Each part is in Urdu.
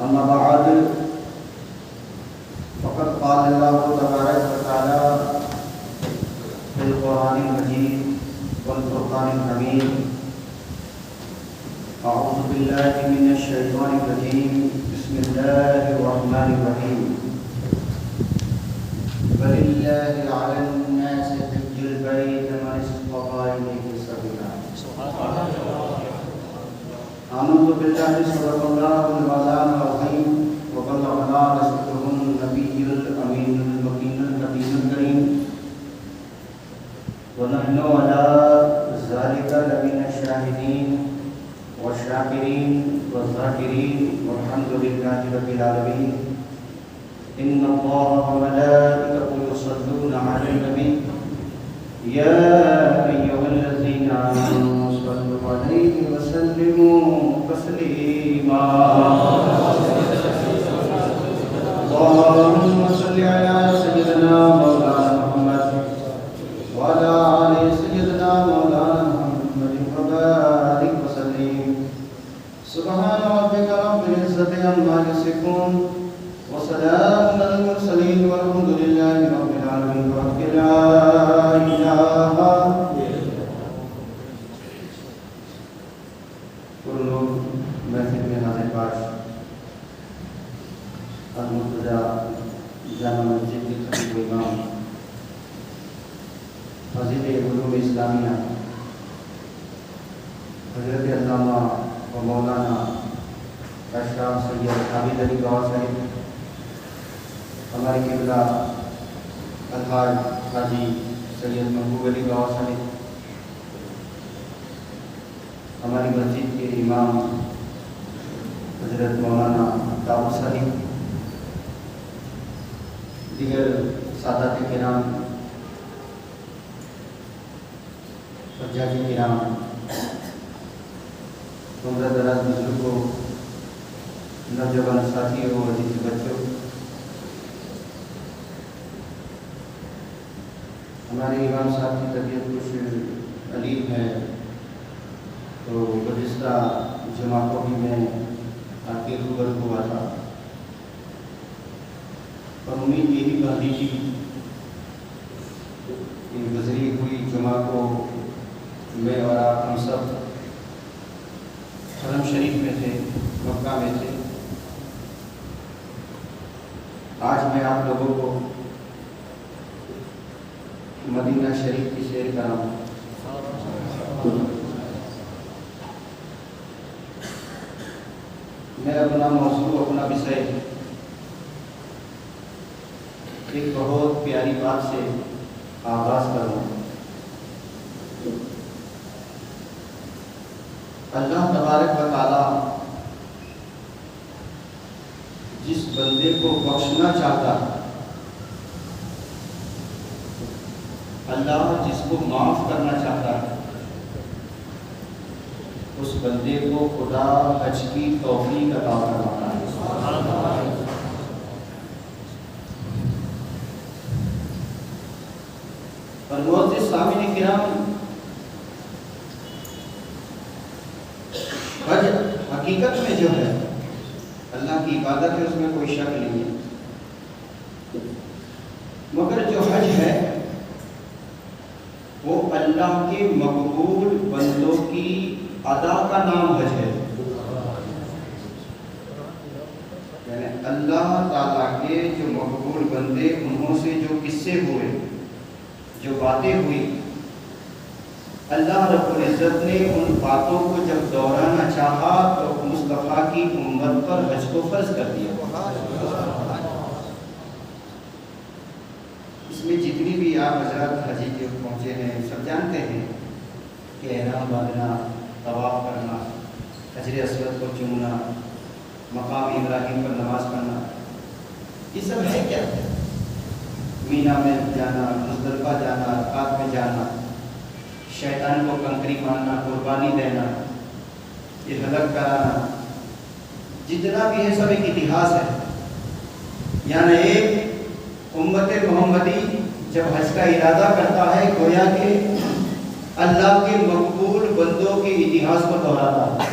أما بعد فقد قال الله تبارك وتعالى في القرآن المجيد والفرقان الحميد أعوذ بالله من الشيطان الرجيم بسم الله الرحمن الرحيم ولله على الناس حج البيت من استطاع إليه سبيلا آمنت بالله صدق الله المولان العظيم وبلغنا رسوله النبي الأمين المكين النبي الكريم ونحن على ذلك لمن الشاهدين والشاكرين والذاكرين والحمد لله رب العالمين إن الله وملائكته يصلون على النبي يا أيها الذين آمنوا صلوا عليه وسلموا تسليما اللهم صل على سيدنا مولانا محمد وعلى آل سيدنا مولانا محمد وبارك وسلم سبحان ربك رب العزة عما يصفون وسلام على المرسلين والحمد لله رب العالمين وحق لا إله كل محفل میں حاضر باش المرتضی جامع مسجد کے خطیب امام حضرت علوم اسلامیہ حضرت علامہ و مولانا اشرف سید عابد علی گوہر صاحب، ہمارے قبلہ الحاج حاجی سید محبوب علی گوہر صاحب، ہماری مسجد کے امام حضرت مولانا داؤد صاحب، دیگر سادات کرام، حجاج کرام، عمر دراز بزرگوں، نوجوان ساتھیوں اور عزیز بچوں، ہمارے امام صاحب کی طبیعت کچھ علیم ہے، تو گزشتہ جمعہ کو بھی میں آپ کے روبرو ہوا تھا اور امید یہی بندی تھی کہ گزری ہوئی جمعہ کو میں اور آپ ہم سب حرم شریف میں تھے، مکہ میں تھے۔ آج میں آپ لوگوں کو مدینہ شریف کی سیر کراؤں۔ میں اپنا موضوع، اپنا وشے ایک بہت پیاری بات سے آغاز کروں۔ اللہ تبارک و تعالی جس بندے کو بخشنا چاہتا ہے، اللہ جس کو معاف کرنا چاہتا ہے، اس بندے کو خدا حج کی توفیق عطا فرماتا ہے۔ اور معزز سامعین کرام، حج حقیقت میں جو ہے اللہ کی عبادت ہے، اس میں کوئی شک نہیں ہے، مگر جو حج ہے وہ اللہ کے مقبول بندوں کی ادا کا نام حج ہے۔ یعنی اللہ تعالیٰ کے جو مقبول بندے، انہوں سے جو قصے ہوئے، جو باتیں ہوئی، اللہ رب العزت نے ان باتوں کو جب دہرانا چاہا تو مصطفیٰ کی امت پر حج کو فرض کر دیا۔ اس میں جتنی بھی آپ حضرات حجی جو پہنچے ہیں سب جانتے ہیں کہ احرام باندھنا، طواف کرنا، حجر اسود کو چومنا، مقام ابراہیم پر نماز پڑھنا، یہ سب ہے کیا؟ مینا میں جانا، مزدلفہ جانا، عرفات میں جانا، شیطان کو کنکری مارنا، قربانی دینا، یہ حلق کرانا، جتنا بھی ہے سب ایک اتہاس ہے۔ یعنی ایک امت محمدی جب حج کا ارادہ کرتا ہے گویا کہ اللہ کے مقبول بندوں کے اتہاس کو دہراتا ہے۔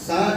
60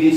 20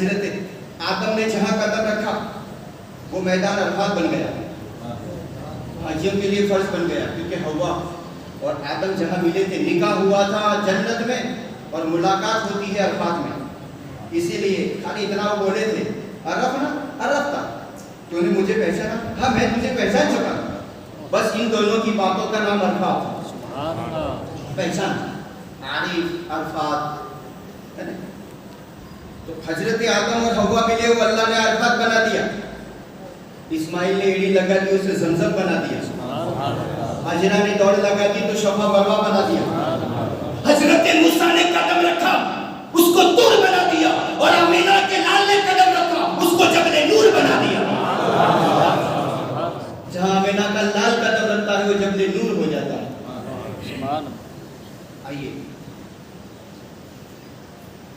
حضرت آدم نے جہاں قدم رکھا وہ میدان عرفات بن گیا، حاجیوں کے لیے فرض بن گیا، کیونکہ حوا اور آدم جہاں ملے تھے، نکاح ہوا تھا جنت میں اور ملاقات ہوتی ہے عرفات میں. اسی لیے خالی اتنا وہ بولے تھے عرف نا عرف تھا، تو نے مجھے پہچانا، ہاں میں تجھے پہچان چکا. بس ان دونوں کی باتوں کا نام عرفات، پہچان عارف عرفات. تو حضرت آدم اور حوا ملے، وہ اللہ نے عرفات بنا دیا. اسماعیل نے ایڑی لگا دی، اسے زمزم بنا دیا. حاجرہ نے دوڑ لگا دی تو شفا مروا بنا دیا. حضرت موسیٰ نے قدم رکھا، اس کو طور بنا دیا، اور آمینہ کے لال نے قدم رکھا، اس کو جبل نور بنا دیا. جہاں آمینہ کا لال قدم رکھتا ہے وہ جبل نور ہو جاتا ہے. آئیے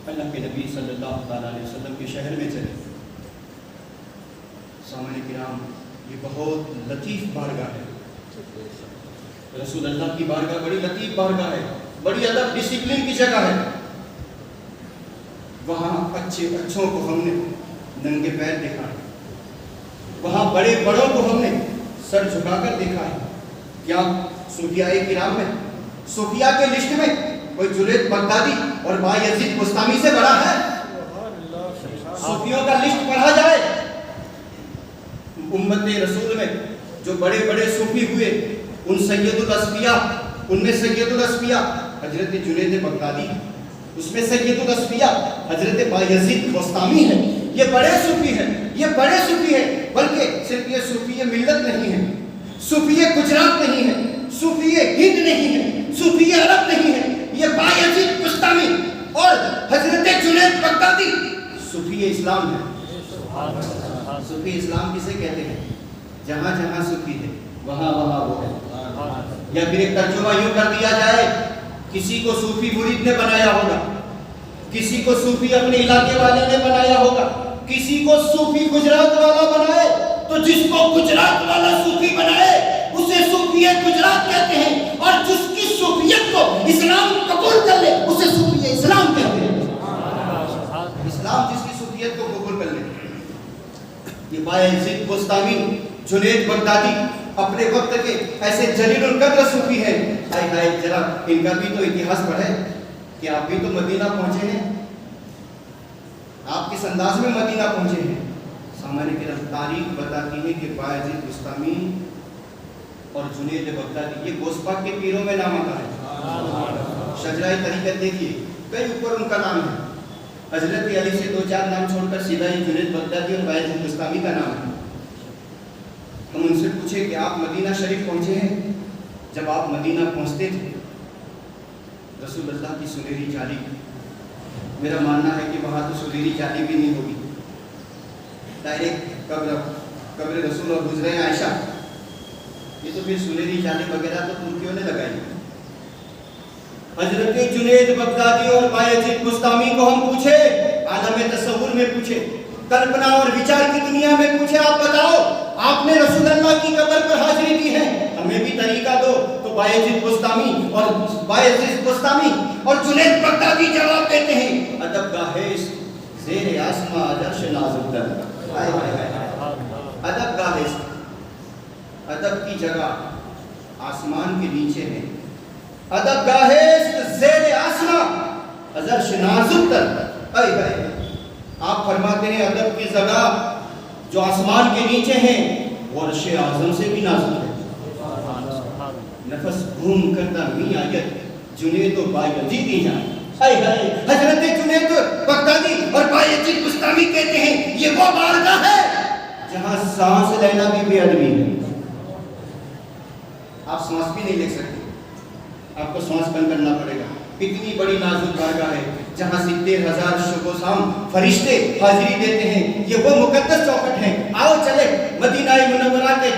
اللہ کے نبی صلی اللہ علیہ وسلم کے شہر میں چلے. سامعین کرام، یہ بہت لطیف بارگاہ ہے. رسول اللہ کی بارگاہ بڑی لطیف بارگاہ ہے، بڑی ادب ڈسپلن کی جگہ ہے. وہاں اچھوں کو ہم نے ننگے پیر دیکھا ہے، وہاں بڑے بڑوں کو ہم نے سر جھکا کر دیکھا ہے. کیا صوفیاء کرام میں، صوفیاء کے لسٹ میں کوئی جنید بغدادی اور بایزید بستامی سے بڑا ہے؟ صوفیوں کا لسٹ پڑھا جائے امت رسول میں جو بڑے بڑے صوفی ہوئے، ان سید الاسفیاء، ان میں سید الاسفیاء حضرت جنید بغدادی، اس میں سید الاسفیاء حضرت بایزید بستامی ہے. یہ بڑے صوفی ہیں، یہ بڑے صوفی ہیں. بلکہ صرف یہ صوفی ملت نہیں ہے، صوفی گجرات نہیں ہے، صوفی ہند نہیں ہے، صوفی عرب نہیں ہے. یہ بایزید بستامی اور حضرت جنید بغدادی صوفی اسلام ہے. صوفی اسلام کسے کہتے ہیں؟ جہاں جہاں صوفی ہے وہاں وہاں وہ ہے. یا پھر ایک ترجمہ یوں کر دیا جائے، کسی کو صوفی مرید نے بنایا ہوگا، کسی کو صوفی اپنے علاقے والے نے بنایا ہوگا، کسی کو صوفی گجرات والا بنائے. تو جس کو گجرات والا صوفی بنائے اسے صوفی گجرات کہتے ہیں، اور جس کی صوفیت کو اسلام قبول کر لے اسے صوفی اسلام کہتے ہیں. اسلام جس کی صوفیت کو قبول کر لے. یہ بایزید بستامی، جنید بغدادی اپنے وقت کے ایسے جلیل القدر صوفی ہیں. ہائے ہائے، ذرا ان کا بھی تو اتہاس پڑھے کہ آپ بھی تو مدینہ پہنچے ہیں، آپ کس انداز میں مدینہ پہنچے ہیں. سامنے کی تاریخ بتاتی ہے کہ بایزید بستامی اور جنید بغدادی یہ غوث پاک کے پیروں میں نام آتا ہے. شجرہ طریقت دیکھیے، کئی اوپر ان کا نام ہے. حضرت علی سے 2-4 نام چھوڑ کر سیدھا ہی جنید بغدادی اور بایزید بستامی کا نام ہے. ہم ان سے پوچھے کہ آپ مدینہ شریف پہنچے ہیں، جب آپ مدینہ پہنچتے تھے رسول اللہ کی سنہری جالی، میرا ماننا ہے کہ وہاں تو سنہری جالی بھی نہیں ہوگی، ڈائریکٹ قبر رسول اور حجرہ عائشہ، یہ تو پھر سنہری جالی وغیرہ تو ترکیوں نے لگائی. حضرت جنید بغدادی اور بایزید بستامی کو ہم پوچھے، عالم تصور میں پوچھے، کلپنا اور وچار کی دنیا میں پوچھے، آپ بتاؤ آپ نے رسول اللہ کی قبر پر حاضری دی ہے، ہمیں بھی طریقہ دو. تو بایزید بستامی اور جنید بغدادی جواب دیتے ہیں، ادب گاہ زیر آسماں عرش نازک در. ادب گاہ، ادب کی جگہ آسمان کے نیچے ہے. ادب گاہ زیر آسماں عرش نازک در. آپ فرماتے ہیں ادب کی جگہ جو آسمان کے نیچے ہیں وہ عرش اعظم سے بھی نازک ہے. نفس گھوم کرتا می آیت جنید و بایزید جان. حضرت جنید بغدادی اور بایزید بستامی کہتے ہیں یہ وہ بارگاہ ہے جہاں سانس لینا بھی بے ادبی ہے. آپ سانس بھی نہیں لے سکتے، آپ کو سانس بند کرنا پڑے گا. اتنی بڑی نازک بارگاہ ہے جہاں 70,000 شب و شام فرشتے حاضری دیتے ہیں. یہ وہ مقدس چوکٹ ہے. آؤ چلے مدینہ منورہ کے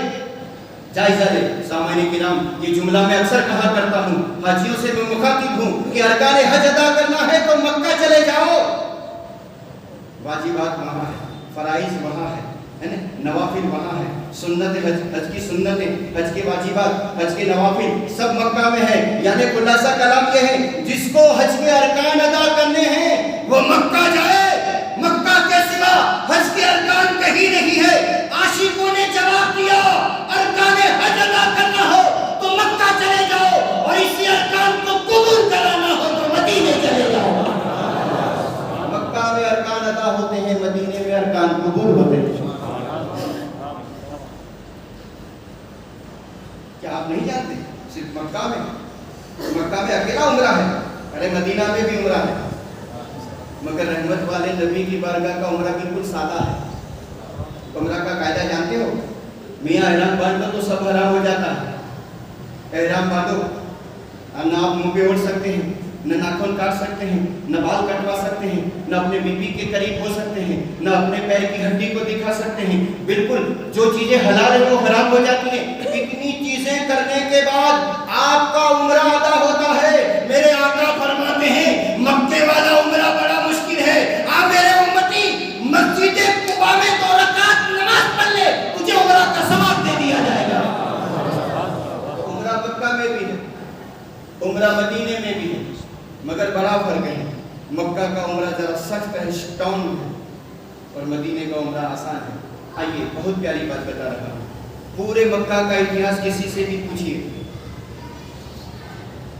جائزہ لے. سامعین کرام، یہ جملہ میں اکثر کہا کرتا ہوں، حاجیوں سے میں مخاطب ہوں کہ ارکان حج ادا کرنا ہے تو مکہ چلے جاؤ. واجبات وہاں ہے، فرائض وہاں ہے، نوافل وہاں ہے. سنت حج کی سنتیں، حج کے واجبات، حج کے نوافل سب مکہ میں ہے. یعنی خلاصہ کلام یہ ہے، جس کو حج کے ارکان ادا کرنے ہیں وہ مکہ جائے. مکہ کے حج کے ارکان کہیں نہیں ہے. عاشقوں نے جواب دیا ارکان حج ادا کرنا ہو تو مکہ چلے جاؤ اور اسی ارکان کو قبول کرانا ہو تو مدینے چلے جاؤ. مکہ میں ارکان ادا ہوتے ہیں, مدینے میں ارکان قبول ہوتے ہیں. کیا آپ نہیں جانتے صرف مکہ میں اکیلا عمرہ ہے؟ ارے مدینہ میں بھی عمرہ ہے, مگر رحمت والے نبی کی بارگاہ کا عمرہ بالکل سادہ ہے. عمرہ کا قاعدہ جانتے ہو؟ میاں احرام باندھو تو سب حرام ہو جاتا ہے. احرام باندھو, نہ آپ منہ پہ اوڑھ سکتے ہیں, نہ ناخن کاٹ سکتے ہیں, نہ بال کٹوا سکتے ہیں, نہ اپنے بیوی کے قریب ہو سکتے ہیں, نہ اپنے پیر کی ہڈی کو دکھا سکتے ہیں. بالکل جو چیزیں حلال ہیں وہ حرام ہو جاتی ہیں. اتنی چیزیں کرنے کے بعد آپ کا عمرہ ادا ہوتا ہے. میرے آقا فرماتے ہیں مکے والا عمرہ بڑا مشکل ہے. آپ میرے امتی مسجد قباء میں 2 رکعت نماز پڑھ لے, تجھے عمرہ کا ثواب دے دیا جائے گا. عمرہ مکہ میں بھی ہے, عمرہ مدینے میں بھی ہے, مگر بڑا فرق ہے. مکہ کا عمرہ ذرا سخت ہے, سٹرانگ ہے, اور مدینے کا عمرہ آسان ہے. آئیے بہت پیاری بات بتا رہا ہوں. پورے مکہ کا اتہاس کسی سے بھی پوچھیے,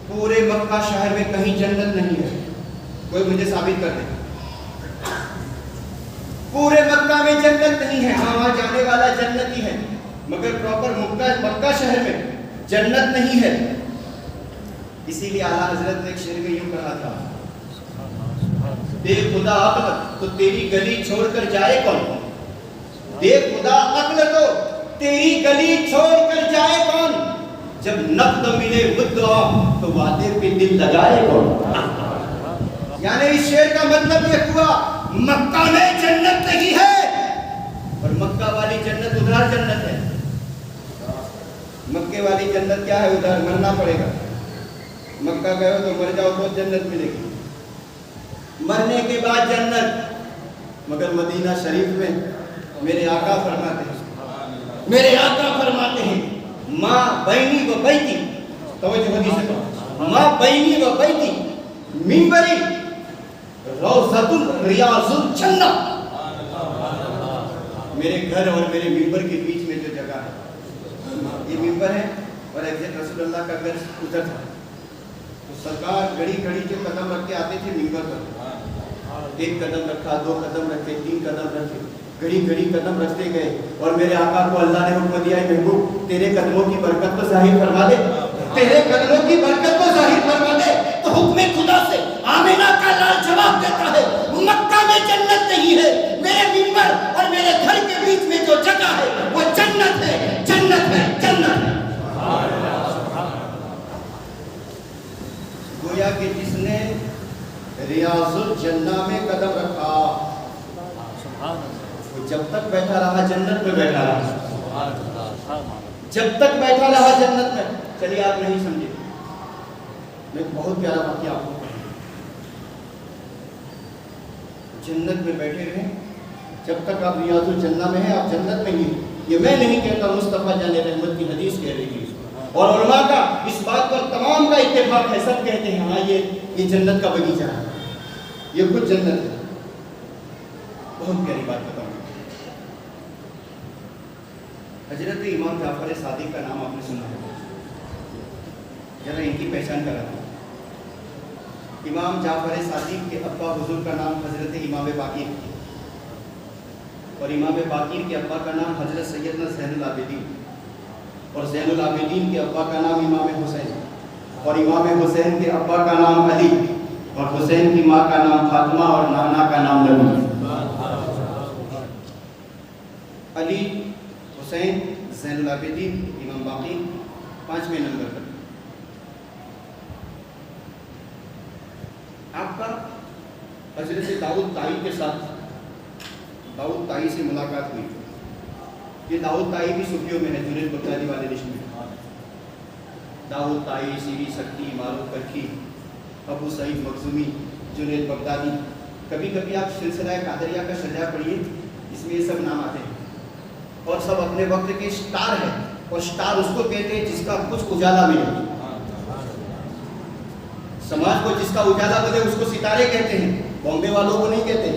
پورے مکہ شہر میں کہیں جنت نہیں ہے. کوئی مجھے ثابت کر دے. پورے مکہ میں جنت نہیں ہے. ہاں وہاں جانے والا جنتی ہے, مگر پراپر مکہ شہر میں جنت نہیں ہے. اسی لیے اعلیٰ حضرت نے ایک شعر میں یوں کہا تھا, دے خدا عقل تو تیری گلی چھوڑ کر جائے کون, دے خدا عقل تو تیری گلی چھوڑ کر جائے کون, جب نقد ملے مدعا تو وعدے پہ دل لگائے کون. یعنی اس شعر کا مطلب یہ ہوا مکہ میں جنت نہیں ہے, اور مکہ والی جنت ادھر جنت ہے. مکے والی جنت کیا ہے, ادھر مرنا پڑے گا. مکہ گئے ہو تو مر جاؤ تو جنت ملے گی, مرنے کے بعد جنت. مگر مدینہ شریف میں میرے آقا فرماتے ہیں ماں بینی و بیتی, توجہ حدیث ہے, ماں بینی و بیتی منبری روضۃ ریاض الجنہ. میرے گھر اور میرے منبر کے بیچ میں جو جگہ ہے یہ منبر ہے, اور ایگزیکٹ رسول اللہ کا گھر ادھر تھا. تو سرکار گھڑی گھڑی جو قدم رکھ کے آتے تھے منبر پر, 1 قدم رکھا, 2 قدم رکھے, 3 قدم رکھے, گھڑی گھڑی قدم رکھتے گئے. اور میرے آقا کو اللہ نے حکم دیا محبوب تیرے قدموں کی برکت کو ظاہر فرما دے, تیرے قدموں کی برکت کو ظاہر فرما دے. تو حکم خدا سے آمینہ کا لال جواب دیتا ہے مکہ میں جنت نہیں ہے, میرے منبر اور میرے گھر کے بیچ میں جو جگہ ہے وہ جنت ہے, جنت ہے, جنت ہے. گویا کہ جس نے ریاض الجنہ میں قدم رکھا وہ جب تک بیٹھا رہا جنت میں بیٹھا رہا, جب تک بیٹھا رہا جنت میں. چلیے آپ نہیں سمجھے, میں بہت پیارا واقعہ آپ کو کہوں. جنت میں بیٹھے رہیں جب تک آپ ریاض الجنہ میں ہیں, آپ جنت میں ہی. یہ میں نہیں کہتا, مصطفیٰ جان رحمت کی حدیث کہہ رہی ہے, اور علماء کا اس بات پر تمام کا اتفاق ہے. سب کہتے ہیں ہاں یہ جنت کا بغیچہ ہے, یہ خود جنت ہے. بہت پیاری بات بتاؤں. حضرت امام جعفر صادق کا نام آپ نے سنا ہے, ذرا ان کی پہچان کراتا ہوں. امام جعفر صادق کے ابا حضور کا نام حضرت امام باقر, اور امام باقر کے ابا کا نام حضرت سیدنا زین العابدین, اور زین العابدین کے ابا کا نام امام حسین, اور امام حسین کے ابا کا نام علی, اور حسین کی ماں کا نام فاطمہ, اور نانا کا نام نبی. علی, حسین, زین العابدین, امام باقر, 5ویں نمبر پر. آپ کا حضرت داؤد طائی کے ساتھ, داؤد طائی سے ملاقات ہوئی. یہ داؤد طائی بھی صوفیوں میں ہے, جنید بغدادی والے لسٹ میں. داؤد طائی, سیری سکتی, معروف کرکی, ابو سعید مخزومی, جنید بغدادی. کبھی کبھی آپ سلسلہ قادریہ کا شرح پڑھیے, اس میں یہ سب نام آتے ہیں, اور سب اپنے وقت کے سٹار ہیں, اور سٹار اس کو کہتے ہیں جس کا کچھ اجالا ملے. سماج کو جس کا اجالا ملے اس کو ستارے کہتے ہیں, بامبے والوں کو نہیں کہتے.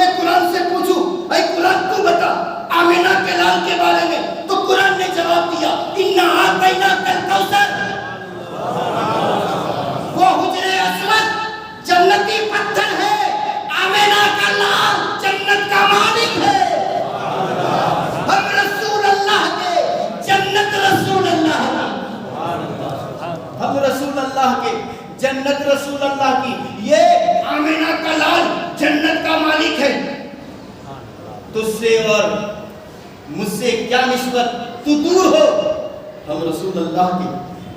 میں قرآن سے پوچھوں اے قرآن تو بتا آمینہ کے لال کے بارے میں، تو قرآن نے جواب دیا اِنَّا أَعْطَيْنَاكَ الْكَوْثَرَ۔ وہ حجرِ اسود جنتی پتھر ہے، آمینہ کا لال جنت کا مالک ہے۔ ہم رسول اللہ کے، جنت رسول اللہ کی، ہم رسول اللہ کے، جنت رسول اللہ کی، یہ آمینہ کا لال جنت کا مالک ہے۔ تجھ سے اور مجھ سے کیا نسبت، تو دور ہو، ہم رسول اللہ کی،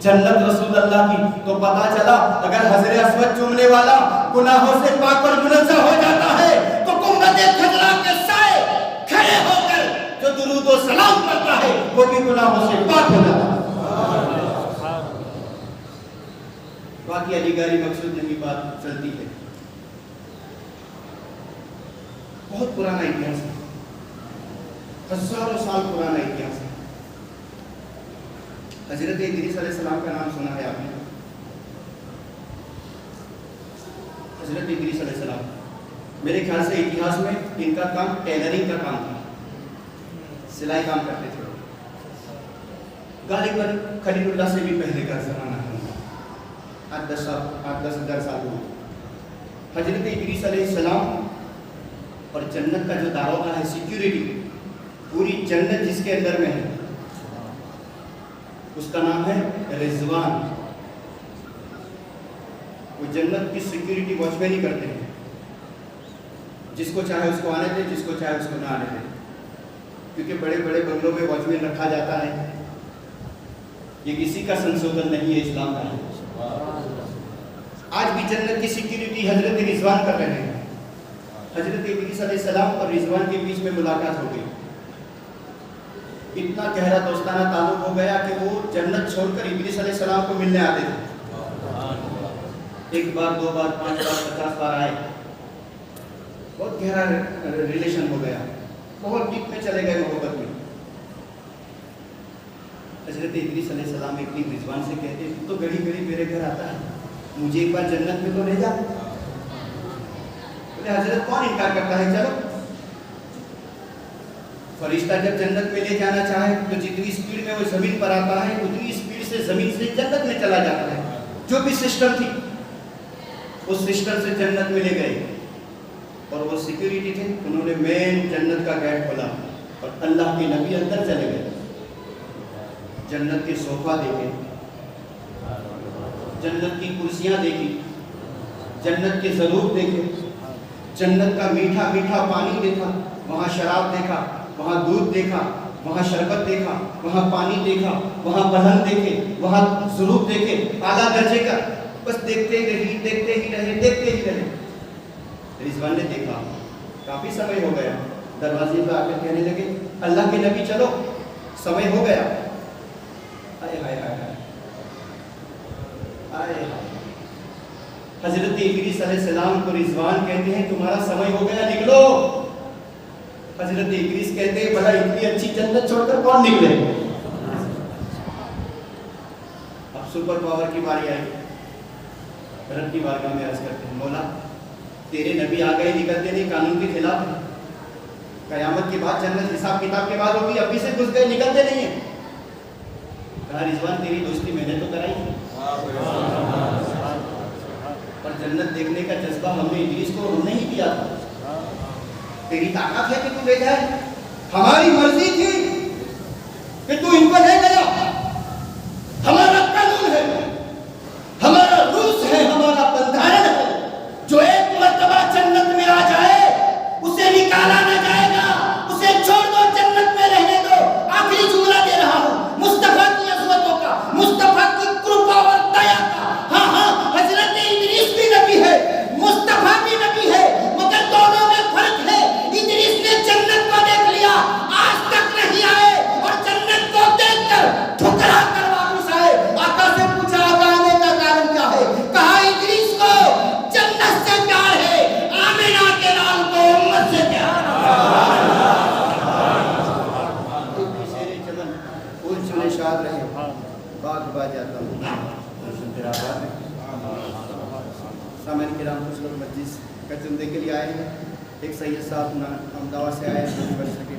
جنت رسول اللہ کی۔ تو پتا چلا اگر حجر اسود چومنے والا گناہوں سے پاک اور منزہ ہو جاتا ہے تو گنبد خضرا کے سائے کھڑے ہو کر جو درود و سلام کرتا ہے وہ بھی گناہوں سے پاک ہو جاتا ہے۔ باقی علی گاری مقصود نہیں بات چلتی ہے، بہت پرانا اتہاس ہے، ہزاروں سال پرانا اتہاس ہے۔ حضرت ادریس علیہ السلام کا نام سنا ہے آپ نے؟ حضرت ادریس علیہ السلام میرے خیال سے اتہاس میں ان کا کام ٹیلرنگ کا کام تھا، سلائی کام کرتے تھے، غالباً خلیل اللہ سے بھی پہلے کا زمانہ ہے، 8-10 سال ہوا۔ حضرت ادریس علیہ السلام اور جنت کا جو داروغہ ہے، سیکیورٹی، پوری جنت جس کے اندر میں ہے اس کا نام ہے رضوان۔ وہ جنت کی سیکیورٹی واچ مین ہی کرتے ہیں، جس کو چاہے اس کو آنے دے، جس کو چاہے اس کو نہ آنے دے، کیونکہ بڑے بڑے بنگلوں میں واچ مین رکھا جاتا ہے، یہ کسی کا سنشودھن نہیں ہے، اسلام کا ہے۔ آج بھی جنت کی سیکیورٹی حضرت رضوان کر رہے ہیں۔ حضرت ادریس علیہ السلام اور رضوان کے بیچ میں ملاقات ہو گئی، اتنا گہرا دوستانہ تعلق ہو گیا کہ وہ جنت چھوڑ کر ادریس علیہ السلام کو ملنے آتے تھے، 1 بار 2 بار 5 بار 50 بار آئے، بہت گہرا ریلیشن ہو گیا، بہت ڈیپ میں چلے گئے محبت میں۔ حضرت ادریس علیہ السلام ایک دن رضوان سے کہتے ہیں تو گھڑی گھڑی میرے گھر آتا ہے، مجھے ایک بار جنت میں تو لے جا۔ بولے حضرت کون انکار کرتا ہے، چلو۔ فرشتہ جب جنت میں لے جانا چاہے تو جتنی سپیڈ میں وہ زمین پر آتا ہے اتنی سپیڈ سے زمین سے جنت میں چلا جاتا ہے۔ جو بھی سسٹم تھی اس سسٹم سے جنت میں لے گئے، اور وہ سیکیورٹی تھے، انہوں نے مین جنت کا گیٹ کھولا اور اللہ کے نبی اندر چلے گئے۔ جنت کے صوفہ دیکھے، جنت کی کرسیاں دیکھی، جنت کے ظروف دیکھے، جنت کا میٹھا میٹھا پانی دیکھا، وہاں شراب دیکھا، وہاں دودھ دیکھا، وہاں شربت دیکھا، وہاں پانی دیکھا، وہاں پلنگ دیکھے، وہاں ظروف دیکھے، اعلیٰ درجے کا، بس دیکھتے ہی رہے، دیکھتے ہی رہے، دیکھتے ہی رہے۔ رضوان نے دیکھا، کافی سمے ہو گیا، دروازے پہ آ کر کہنے لگے اللہ کے نبی چلو، سمے ہو گیا۔ آئے ہائے ہائے ہائے آئے، حضرت ادریس علیہ السلام کو رضوان کہتے ہیں تمہارا سمے ہو گیا، نکلو۔ حضرت ادریس کہتے ہیں بھلا اتنی اچھی جنت چھوڑ کر کون نکلے؟ اب سپر پاور کی باری آئی، رب کی بارگاہ میں عرض کرتے ہیں مولا تیرے نبی آ گئے، نکلتے نہیں، قانون کے خلاف ہے، قیامت کے بعد جنت حساب کتاب کے بعد ہوگی، ابھی سے گھس گئے، نکلتے نہیں ہیں۔ کہا رضوان تیری دوستی میں نے تو کرائی تھی، اور جنت دیکھنے کا جذبہ ہم نے ادریس کو ہم نے ہی دیا تھا، تیری طاقت ہے کہ تو لے جائے، ہماری مرضی تھی کہ تو ان کو لے گیا، ہمارا قانون ہے، ہمارا روس ہے، ہمارا بندھارن ہے، جو ایک مرتبہ جنت میں آ جائے اسے نکالا نہ جائے گا، اسے چھوڑ دو، جنت میں رہنے دو۔ آخری جملہ دے رہا ہوں مصطفیٰ کی عظمتوں کا، مصطفیٰ کی کرپا اور دیا کا۔ ہاں ہاں حضرت ادریس بھی نبی ہے، مصطفیٰ بھی نبی ہے، مگر دونوں میں فرق ہے۔ ادریس نے جنت کو دیکھ لیا، آج تک نہیں آئے، اور جنت کو دیکھ کر ٹھکرا کر واپس آئے۔ آقا سے پوچھا آقا آنے کا کارن کیا ہے؟ کہا ادریس کو جنت سے پیار ہے، آمینہ کے لال کو امت سے پیار ہے۔ پھول چنے شاد رہے، باغ با جاتا ہوں تیرا آباد ہے۔ سامعین کرام کچھ لوگ مجلس کا چندے کے لیے آئے ہیں، ایک سید صاحب احمدآباد سے آئے یونیورسٹی